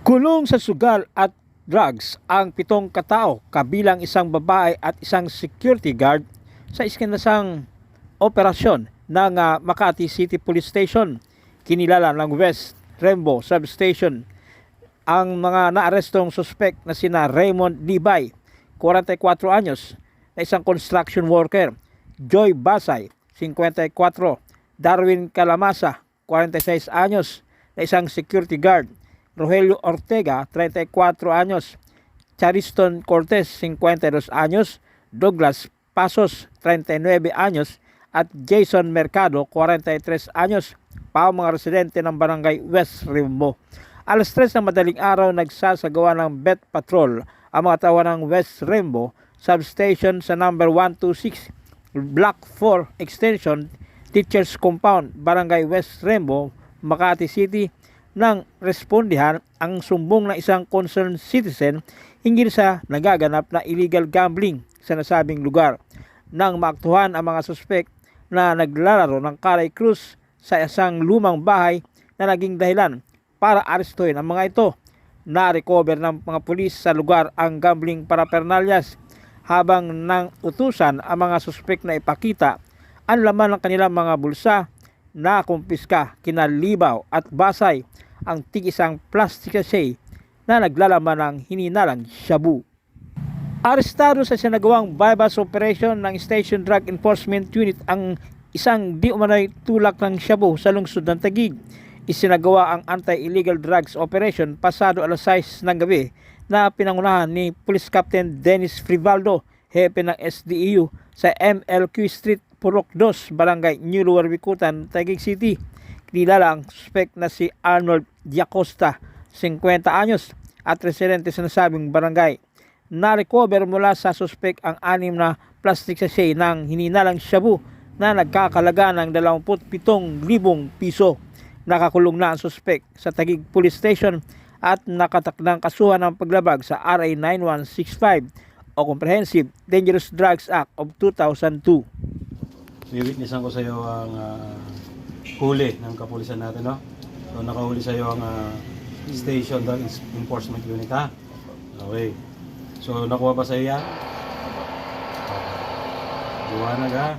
Kulong sa sugal at drugs ang 7 katao kabilang isang babae at isang security guard sa iskinasang operasyon ng Makati City Police Station, kinilala ng West Rembo Substation. Ang mga naarestong suspect na sina Raymond Libay, 44 anyos, na isang construction worker; Joy Basay, 54; Darwin Calamasa, 46 anyos, na isang security guard; Rogelio Ortega, 34 anyos; Chariston Cortez, 52 anyos; Douglas Pasos, 39 anyos, at Jason Mercado, 43 anyos, pa mga residente ng barangay West Rimbo. Alas 3 ng madaling araw, nagsasagawa ng Bet Patrol ang mga tawa ng West Rimbo Substation sa number 126 Block 4 Extension Teachers Compound, Barangay West Rimbo, Makati City, nang respondihan ang sumbong ng isang concerned citizen hinggil sa nagaganap na illegal gambling sa nasabing lugar. Nang maaktuhan ang mga suspect na naglalaro ng Caray Cruz sa isang lumang bahay na naging dahilan para arestuhin ang mga ito, na-recover ng mga pulis sa lugar ang gambling paraphernalias habang nang utusan ang mga suspect na ipakita ang laman ng kanilang mga bulsa. Na kumpiska kina Libaw at Basay ang tig-isang plastic sachet na naglalaman ng hininalang shabu. Arestado sa sinagawang bypass operation ng Station Drug Enforcement Unit ang isang di umano'y tulak ng shabu sa lungsod ng Taguig. Isinagawa ang anti-illegal drugs operation pasado alas 6 ng gabi na pinangunahan ni Police Captain Dennis Frivaldo, hepe ng SDEU sa MLQ Street, Purok 2, Barangay New Lower Bikutan, Taguig City. Kinilala ang suspect na si Arnold Diacosta, 50 anyos, at residente sa nasabing barangay. Na-recover mula sa suspect ang 6 na plastic sachet ng hininalang shabu na nagkakalaga ng 27,000 piso. Nakakulong na ang suspect sa Taguig Police Station at nakatakdang kasuhan ng paglabag sa RA 9165 o Comprehensive Dangerous Drugs Act of 2002. Witnessan ko sa iyo ang huli ng kapulisan natin, no? So nakahuli sa iyo ang Station Drug Enforcement Unit, ha? Okay. So nakuha ba sa iyo yan? Liwanag, ha?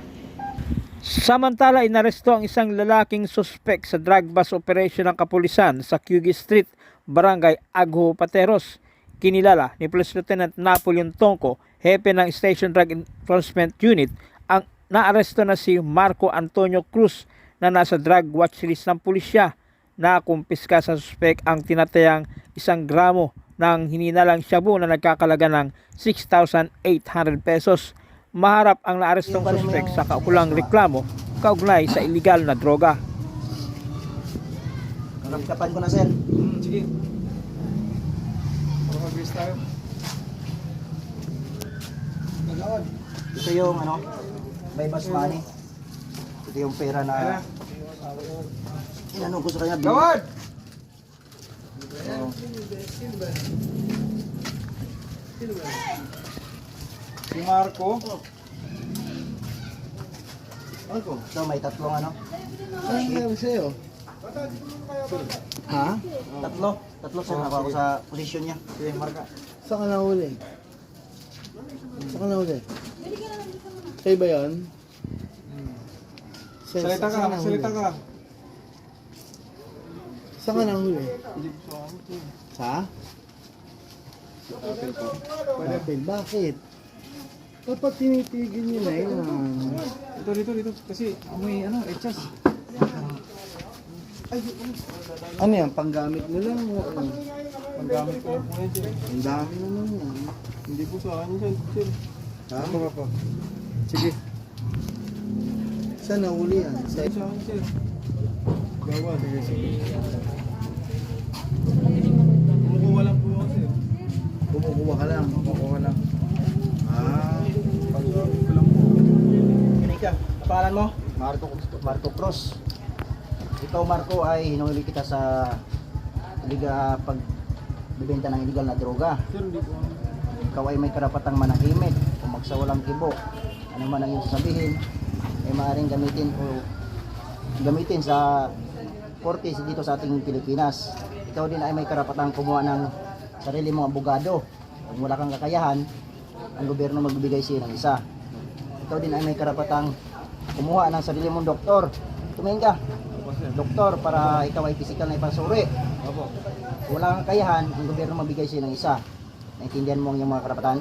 Samantala, inaresto ang isang lalaking suspect sa drug bust operation ng kapulisan sa QG Street, Barangay Agho, Pateros. Kinilala ni Police Lieutenant Napoleon Tongco, hepe ng Station Drug Enforcement Unit, ang naaresto na si Marco Antonio Cruz na nasa drug watchlist ng pulisya. Nakumpiska sa suspect ang tinatayang 1 gramo ng hininalang shabu na nagkakalaga ng 6,800 pesos. Maharap ang naarestong suspect sa kaukulang reklamo kaugnay sa illegal na droga. Kapan ko na, sir. Sige. Para mag-bis tayo. Nagawad. Ito yung bypass money. Ito yung pera na inano ko sa kanya. Gawad! Si Marco. Marco, so may tatlong Ano nangyari sa'yo? Ha? Tatlo sir, nakuha ko sa posisyon niya. Sige, marka. Saan ka nahuli? Saan ka nahuli? Sa'yo ba yun? Salita ka, salita ka. Saan ka nahuli? Sa? Papel. Bakit? Dapat tinitigil nyo na yun. Dito. Kasi amoy echas. Ano yan? Panggamit mo lang? O ano? Paggamit ko lang po yan, sir. Ang dami naman yan. Hindi po sa akin yan, sir. Ha? Sige. Saan nahuli yan? Sa akin, sir. Gawad. Kumukuha lang po ako, sir. Kumukuha ka lang. Kumukuha lang. Ah. Ko lang po. Kinika, pangalan mo? Marco Cruz. Ikaw, Marco, ay hinuli kita sa pagbibenta ng illegal na droga. Sir, hindi po. Ikaw ay may karapatang manahimik o magsawalang kibo. Ano man ang iyong sabihin ay maaaring gamitin sa korte dito sa ating Pilipinas. ikaw din ay may karapatang kumuha ng sarili mong abogado. Kung wala kang kakayahan, ang gobyerno magbibigay sa'yo ng isa. Ikaw din ay may karapatang kumuha ng sarili mong doktor. Tumingin ka, doktor, para ikaw ay physical na ipasuri. Kung wala kang kakayahan, ang gobyerno magbigay sa'yo ng isa. Naintindihan mo ang iyong mga karapatan?